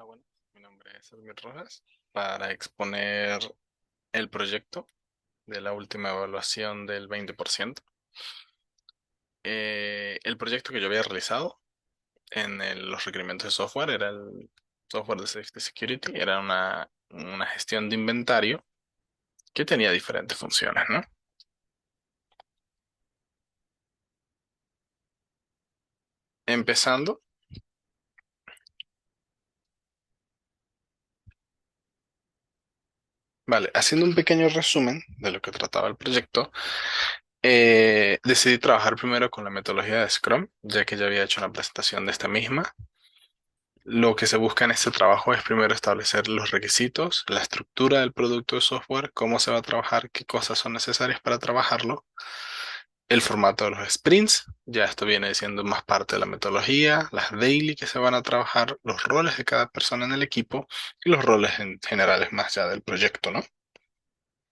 Bueno, mi nombre es Elmer Rojas para exponer el proyecto de la última evaluación del 20%. El proyecto que yo había realizado en los requerimientos de software era el software de Safety Security, era una gestión de inventario que tenía diferentes funciones, ¿no? Empezando, vale, haciendo un pequeño resumen de lo que trataba el proyecto. Decidí trabajar primero con la metodología de Scrum, ya que ya había hecho una presentación de esta misma. Lo que se busca en este trabajo es primero establecer los requisitos, la estructura del producto de software, cómo se va a trabajar, qué cosas son necesarias para trabajarlo, el formato de los sprints, ya esto viene siendo más parte de la metodología, las daily que se van a trabajar, los roles de cada persona en el equipo y los roles en generales más ya del proyecto, ¿no?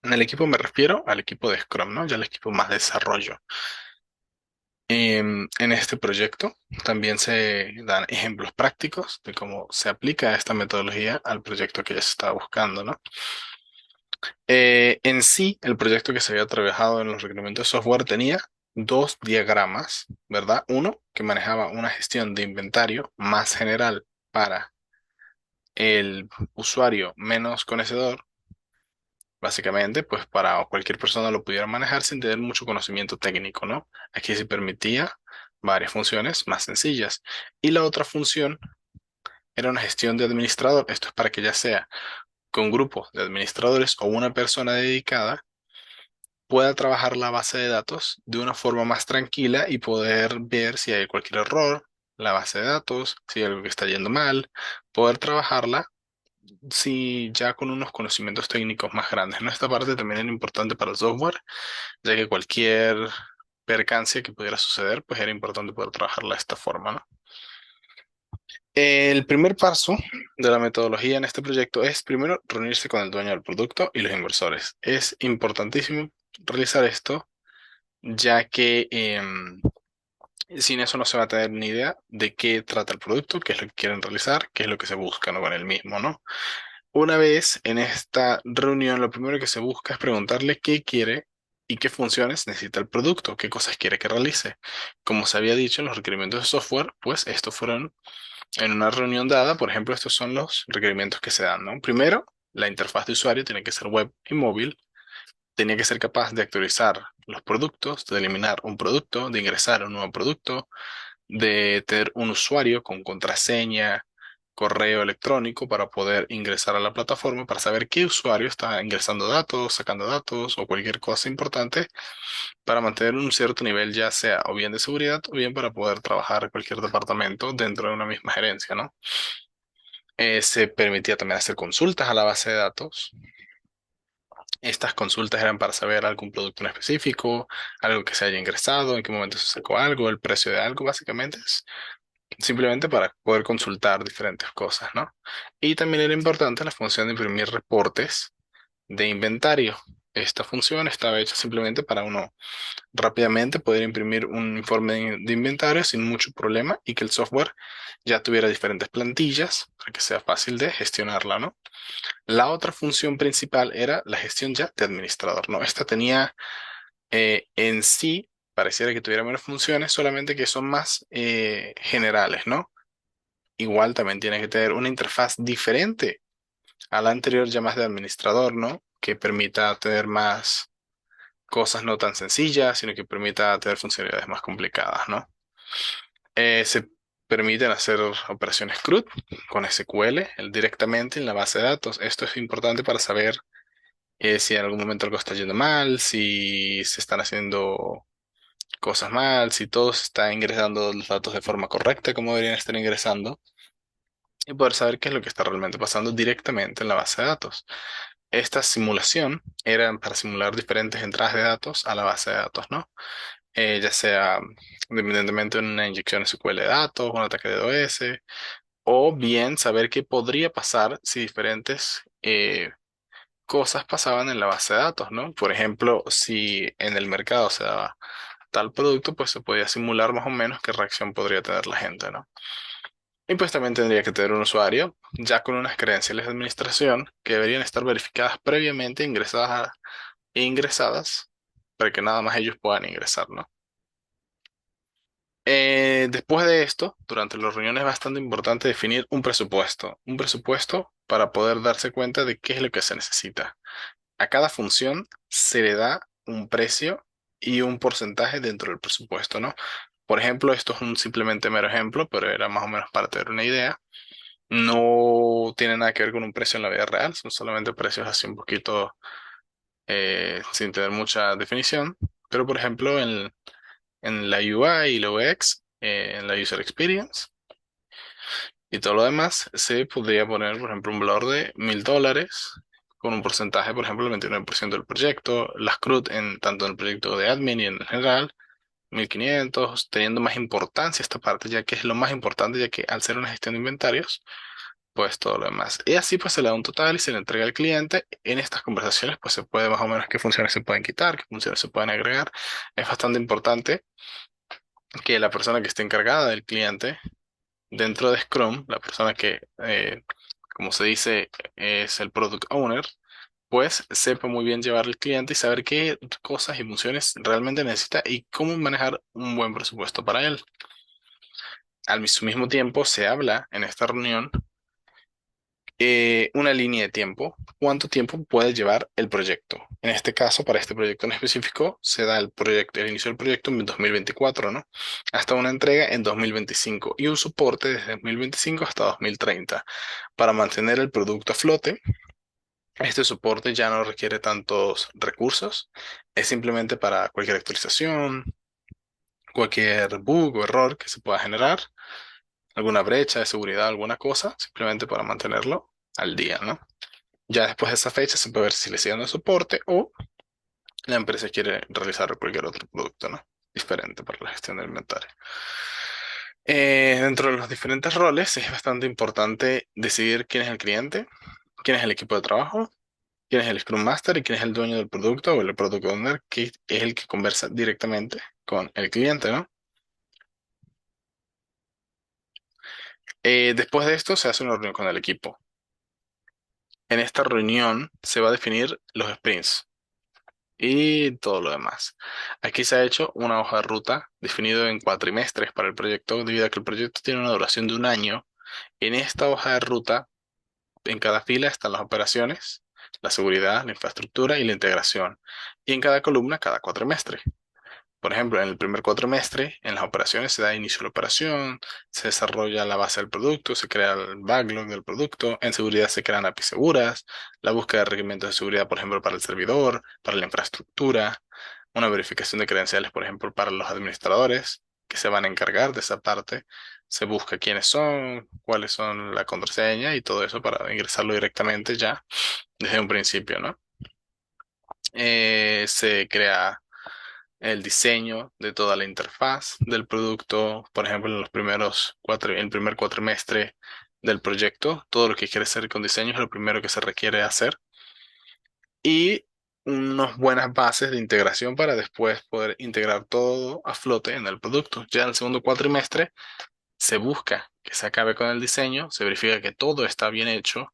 En el equipo me refiero al equipo de Scrum, ¿no? Ya el equipo más de desarrollo. En este proyecto también se dan ejemplos prácticos de cómo se aplica esta metodología al proyecto que ya se estaba buscando, ¿no? En sí, el proyecto que se había trabajado en los requerimientos de software tenía dos diagramas, ¿verdad? Uno que manejaba una gestión de inventario más general para el usuario menos conocedor, básicamente, pues para cualquier persona lo pudiera manejar sin tener mucho conocimiento técnico, ¿no? Aquí se permitía varias funciones más sencillas. Y la otra función era una gestión de administrador. Esto es para que ya sea con grupos de administradores o una persona dedicada pueda trabajar la base de datos de una forma más tranquila y poder ver si hay cualquier error, la base de datos, si hay algo que está yendo mal, poder trabajarla si ya con unos conocimientos técnicos más grandes, ¿no? Esta parte también era importante para el software, ya que cualquier percance que pudiera suceder, pues era importante poder trabajarla de esta forma, ¿no? El primer paso de la metodología en este proyecto es primero reunirse con el dueño del producto y los inversores. Es importantísimo realizar esto, ya que sin eso no se va a tener ni idea de qué trata el producto, qué es lo que quieren realizar, qué es lo que se busca, ¿no? Con el mismo, ¿no? Una vez en esta reunión, lo primero que se busca es preguntarle qué quiere y qué funciones necesita el producto, qué cosas quiere que realice. Como se había dicho en los requerimientos de software, pues estos fueron en una reunión dada. Por ejemplo, estos son los requerimientos que se dan, ¿no? Primero, la interfaz de usuario tiene que ser web y móvil. Tenía que ser capaz de actualizar los productos, de eliminar un producto, de ingresar un nuevo producto, de tener un usuario con contraseña, correo electrónico para poder ingresar a la plataforma para saber qué usuario está ingresando datos, sacando datos o cualquier cosa importante para mantener un cierto nivel, ya sea o bien de seguridad o bien para poder trabajar cualquier departamento dentro de una misma gerencia, ¿no? Se permitía también hacer consultas a la base de datos. Estas consultas eran para saber algún producto en específico, algo que se haya ingresado, en qué momento se sacó algo, el precio de algo, básicamente es simplemente para poder consultar diferentes cosas, ¿no? Y también era importante la función de imprimir reportes de inventario. Esta función estaba hecha simplemente para uno rápidamente poder imprimir un informe de inventario sin mucho problema y que el software ya tuviera diferentes plantillas para que sea fácil de gestionarla, ¿no? La otra función principal era la gestión ya de administrador, ¿no? Esta tenía en sí, pareciera que tuviera menos funciones, solamente que son más generales, ¿no? Igual también tiene que tener una interfaz diferente a la anterior, ya más de administrador, ¿no? Que permita tener más cosas no tan sencillas, sino que permita tener funcionalidades más complicadas, ¿no? Se permiten hacer operaciones CRUD con SQL directamente en la base de datos. Esto es importante para saber si en algún momento algo está yendo mal, si se están haciendo cosas mal, si todo se está ingresando los datos de forma correcta, como deberían estar ingresando, y poder saber qué es lo que está realmente pasando directamente en la base de datos. Esta simulación era para simular diferentes entradas de datos a la base de datos, ¿no? Ya sea independientemente de una inyección SQL de datos, un ataque de DOS, o bien saber qué podría pasar si diferentes cosas pasaban en la base de datos, ¿no? Por ejemplo, si en el mercado se daba tal producto, pues se podía simular más o menos qué reacción podría tener la gente, ¿no? Y pues también tendría que tener un usuario ya con unas credenciales de administración que deberían estar verificadas previamente, ingresadas para que nada más ellos puedan ingresar, ¿no? Después de esto, durante la reunión es bastante importante definir un presupuesto para poder darse cuenta de qué es lo que se necesita. A cada función se le da un precio y un porcentaje dentro del presupuesto, ¿no? Por ejemplo, esto es un simplemente mero ejemplo, pero era más o menos para tener una idea. No tiene nada que ver con un precio en la vida real, son solamente precios así un poquito sin tener mucha definición. Pero, por ejemplo, en la UI y la UX, en la User Experience y todo lo demás, se podría poner, por ejemplo, un valor de $1.000 con un porcentaje, por ejemplo, el 29% del proyecto, las CRUD en tanto en el proyecto de admin y en general, 1.500 teniendo más importancia esta parte, ya que es lo más importante, ya que al ser una gestión de inventarios, pues todo lo demás. Y así pues se le da un total y se le entrega al cliente. En estas conversaciones pues se puede más o menos qué funciones se pueden quitar, qué funciones se pueden agregar. Es bastante importante que la persona que esté encargada del cliente dentro de Scrum, la persona que, como se dice, es el product owner, pues sepa muy bien llevar al cliente y saber qué cosas y funciones realmente necesita y cómo manejar un buen presupuesto para él. Su mismo tiempo se habla en esta reunión una línea de tiempo, cuánto tiempo puede llevar el proyecto. En este caso, para este proyecto en específico, se da el inicio del proyecto en 2024, ¿no? Hasta una entrega en 2025 y un soporte desde 2025 hasta 2030 para mantener el producto a flote. Este soporte ya no requiere tantos recursos, es simplemente para cualquier actualización, cualquier bug o error que se pueda generar, alguna brecha de seguridad, alguna cosa, simplemente para mantenerlo al día, ¿no? Ya después de esa fecha se puede ver si le siguen dando soporte o la empresa quiere realizar cualquier otro producto, ¿no? Diferente para la gestión del inventario. Dentro de los diferentes roles es bastante importante decidir quién es el cliente, quién es el equipo de trabajo, quién es el Scrum Master y quién es el dueño del producto o el Product Owner, que es el que conversa directamente con el cliente, ¿no? Después de esto se hace una reunión con el equipo. En esta reunión se va a definir los sprints y todo lo demás. Aquí se ha hecho una hoja de ruta definido en cuatrimestres para el proyecto, debido a que el proyecto tiene una duración de un año. En esta hoja de ruta, en cada fila están las operaciones, la seguridad, la infraestructura y la integración. Y en cada columna, cada cuatrimestre. Por ejemplo, en el primer cuatrimestre, en las operaciones se da inicio a la operación, se desarrolla la base del producto, se crea el backlog del producto, en seguridad se crean APIs seguras, la búsqueda de requerimientos de seguridad, por ejemplo, para el servidor, para la infraestructura, una verificación de credenciales, por ejemplo, para los administradores que se van a encargar de esa parte, se busca quiénes son, cuáles son la contraseña y todo eso para ingresarlo directamente ya desde un principio, ¿no? Se crea el diseño de toda la interfaz del producto, por ejemplo, en los el primer cuatrimestre del proyecto, todo lo que quiere hacer con diseño es lo primero que se requiere hacer y unas buenas bases de integración para después poder integrar todo a flote en el producto. Ya en el segundo cuatrimestre se busca que se acabe con el diseño, se verifica que todo está bien hecho.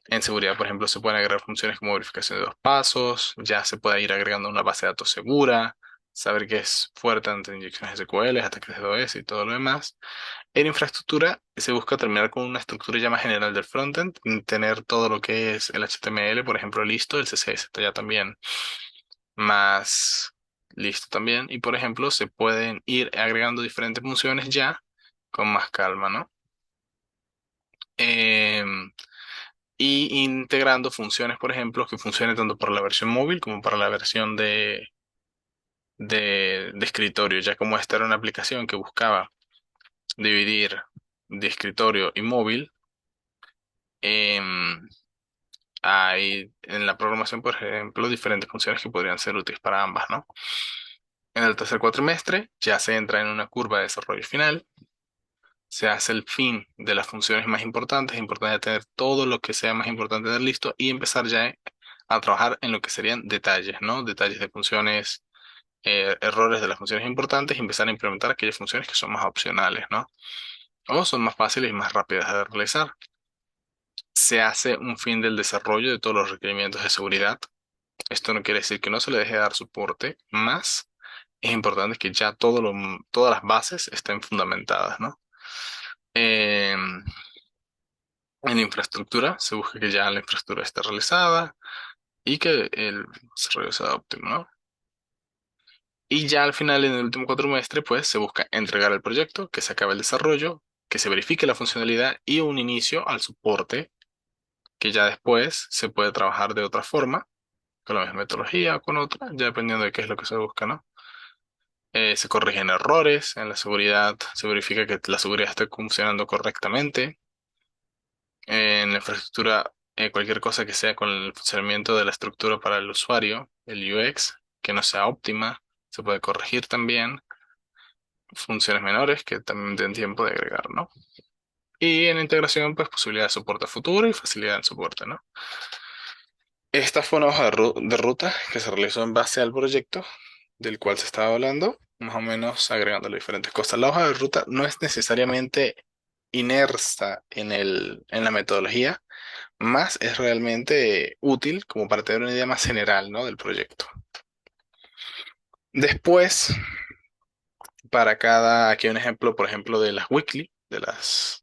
En seguridad, por ejemplo, se pueden agregar funciones como verificación de dos pasos, ya se puede ir agregando una base de datos segura, saber que es fuerte ante inyecciones SQL, ataques de DOS y todo lo demás. En infraestructura se busca terminar con una estructura ya más general del frontend, tener todo lo que es el HTML, por ejemplo, listo, el CSS está ya también más listo también, y por ejemplo, se pueden ir agregando diferentes funciones ya con más calma, ¿no? Em, y integrando funciones, por ejemplo, que funcionen tanto para la versión móvil como para la versión de escritorio, ya como esta era una aplicación que buscaba dividir de escritorio y móvil, em, hay en la programación, por ejemplo, diferentes funciones que podrían ser útiles para ambas, ¿no? En el tercer cuatrimestre ya se entra en una curva de desarrollo final, se hace el fin de las funciones más importantes, es importante tener todo lo que sea más importante de listo y empezar ya a trabajar en lo que serían detalles, ¿no? Detalles de funciones, errores de las funciones importantes y empezar a implementar aquellas funciones que son más opcionales, ¿no? o son más fáciles y más rápidas de realizar. Se hace un fin del desarrollo de todos los requerimientos de seguridad. Esto no quiere decir que no se le deje de dar soporte, más es importante que ya todas las bases estén fundamentadas, ¿no? En la infraestructura se busca que ya la infraestructura esté realizada y que el desarrollo sea óptimo, ¿no? Y ya al final, en el último cuatrimestre, pues se busca entregar el proyecto, que se acabe el desarrollo, que se verifique la funcionalidad y un inicio al soporte, que ya después se puede trabajar de otra forma, con la misma metodología o con otra, ya dependiendo de qué es lo que se busca, ¿no? Se corrigen errores en la seguridad, se verifica que la seguridad esté funcionando correctamente. En la infraestructura, cualquier cosa que sea con el funcionamiento de la estructura para el usuario, el UX, que no sea óptima, se puede corregir también. Funciones menores que también den tiempo de agregar, ¿no? Y en integración, pues posibilidad de soporte a futuro y facilidad en soporte, ¿no? Esta fue una hoja de ruta que se realizó en base al proyecto del cual se estaba hablando, más o menos agregándole diferentes cosas. La hoja de ruta no es necesariamente inmersa en la metodología, más es realmente útil como para tener una idea más general, ¿no? Del proyecto. Después, aquí hay un ejemplo, por ejemplo, de las weekly, de los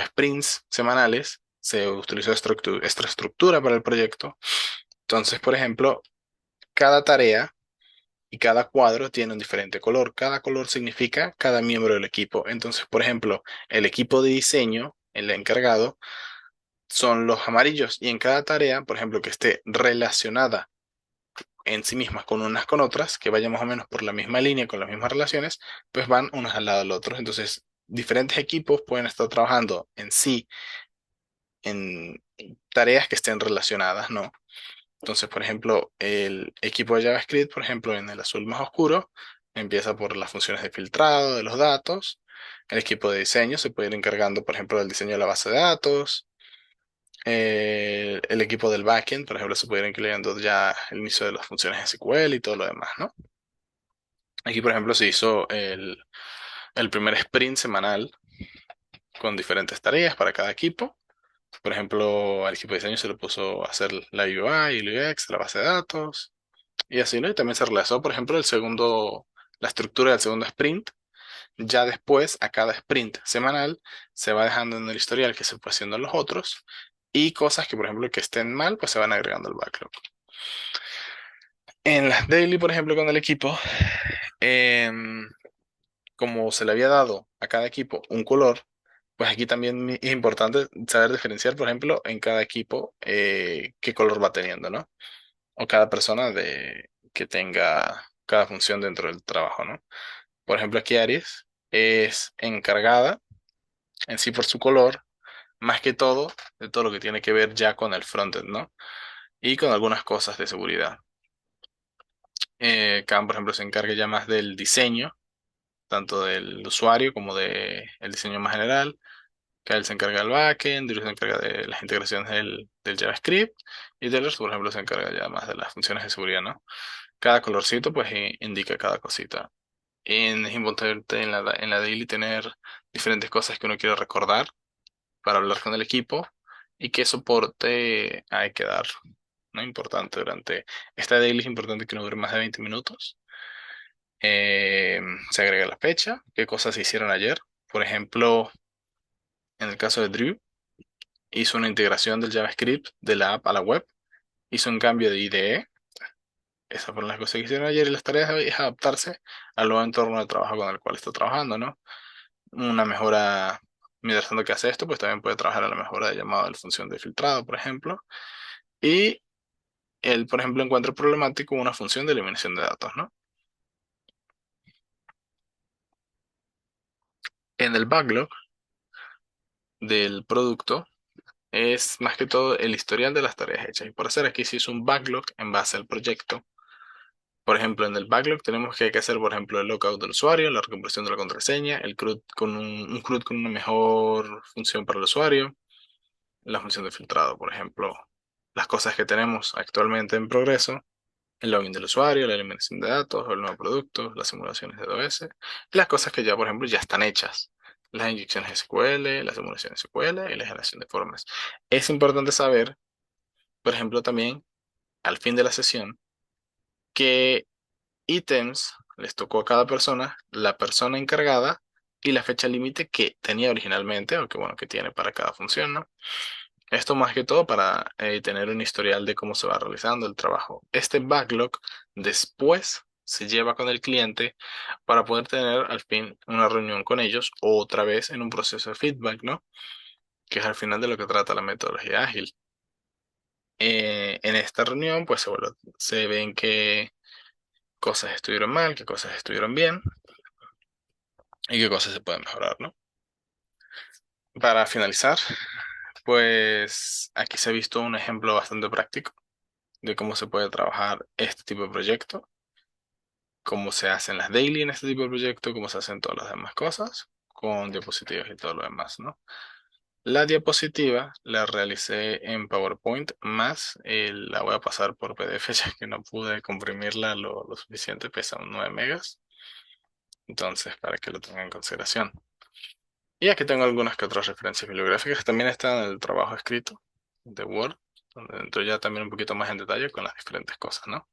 sprints semanales, se utilizó esta estructura para el proyecto. Entonces, por ejemplo, cada tarea y cada cuadro tiene un diferente color. Cada color significa cada miembro del equipo. Entonces, por ejemplo, el equipo de diseño, el encargado, son los amarillos y en cada tarea, por ejemplo, que esté relacionada en sí mismas con unas con otras, que vayan más o menos por la misma línea, con las mismas relaciones, pues van unos al lado del otro. Entonces, diferentes equipos pueden estar trabajando en sí en tareas que estén relacionadas, ¿no? Entonces, por ejemplo, el equipo de JavaScript, por ejemplo, en el azul más oscuro, empieza por las funciones de filtrado de los datos. El equipo de diseño se puede ir encargando, por ejemplo, del diseño de la base de datos. El equipo del backend, por ejemplo, se puede ir incluyendo ya el inicio de las funciones SQL y todo lo demás, ¿no? Aquí, por ejemplo, se hizo el primer sprint semanal con diferentes tareas para cada equipo. Por ejemplo, al equipo de diseño se le puso a hacer la UI y el UX, la base de datos, y así, ¿no? Y también se realizó, por ejemplo, la estructura del segundo sprint. Ya después, a cada sprint semanal, se va dejando en el historial que se fue haciendo en los otros, y cosas que, por ejemplo, que estén mal, pues se van agregando al backlog. En las daily, por ejemplo, con el equipo, em, como se le había dado a cada equipo un color, pues aquí también es importante saber diferenciar, por ejemplo, en cada equipo qué color va teniendo, ¿no? O cada persona que tenga cada función dentro del trabajo, ¿no? Por ejemplo, aquí Aries es encargada en sí por su color, más que todo, de todo lo que tiene que ver ya con el frontend, ¿no? Y con algunas cosas de seguridad. Khan, por ejemplo, se encarga ya más del diseño, tanto del usuario como del diseño más general. Que él se encarga del backend, Drew se encarga de las integraciones del JavaScript y Taylor, por ejemplo, se encarga ya más de las funciones de seguridad, ¿no? Cada colorcito pues indica cada cosita. Es importante en la daily tener diferentes cosas que uno quiere recordar para hablar con el equipo y qué soporte hay que dar, ¿no? Importante durante esta daily es importante que no dure más de 20 minutos. Eh, Se agrega la fecha, qué cosas se hicieron ayer. Por ejemplo, en el caso de Drew, hizo una integración del JavaScript de la app a la web, hizo un cambio de IDE. Esas fueron las cosas que hicieron ayer y las tareas de hoy es adaptarse al nuevo entorno de trabajo con el cual está trabajando, ¿no? Una mejora, mientras tanto que hace esto, pues también puede trabajar a la mejora de llamado de la función de filtrado, por ejemplo. Y él, por ejemplo, encuentra problemático una función de eliminación de datos, ¿no? En el backlog del producto es más que todo el historial de las tareas hechas. Y por hacer aquí se hizo un backlog en base al proyecto. Por ejemplo, en el backlog tenemos que hacer, por ejemplo, el logout del usuario, la reconversión de la contraseña, el CRUD con un CRUD con una mejor función para el usuario, la función de filtrado, por ejemplo, las cosas que tenemos actualmente en progreso, el login del usuario, la eliminación de datos, el nuevo producto, las simulaciones de DOS, y las cosas que ya, por ejemplo, ya están hechas. las inyecciones SQL, las simulaciones SQL y la generación de formas. Es importante saber, por ejemplo, también al fin de la sesión, qué ítems les tocó a cada persona, la persona encargada y la fecha límite que tenía originalmente o que, bueno, que tiene para cada función, ¿no? Esto más que todo para tener un historial de cómo se va realizando el trabajo. Este backlog después se lleva con el cliente para poder tener al fin una reunión con ellos otra vez en un proceso de feedback, ¿no? Que es al final de lo que trata la metodología ágil. En esta reunión, pues se ven qué cosas estuvieron mal, qué cosas estuvieron bien y qué cosas se pueden mejorar, ¿no? Para finalizar, pues aquí se ha visto un ejemplo bastante práctico de cómo se puede trabajar este tipo de proyecto, cómo se hacen las daily en este tipo de proyecto, cómo se hacen todas las demás cosas, con diapositivas y todo lo demás, ¿no? La diapositiva la realicé en PowerPoint, más la voy a pasar por PDF ya que no pude comprimirla lo suficiente, pesa 9 megas, entonces para que lo tengan en consideración. Y aquí tengo algunas que otras referencias bibliográficas, también está en el trabajo escrito de Word, donde entro ya también un poquito más en detalle con las diferentes cosas, ¿no?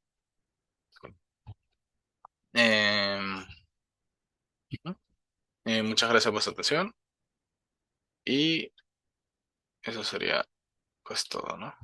Em, muchas gracias por su atención y eso sería pues todo, ¿no?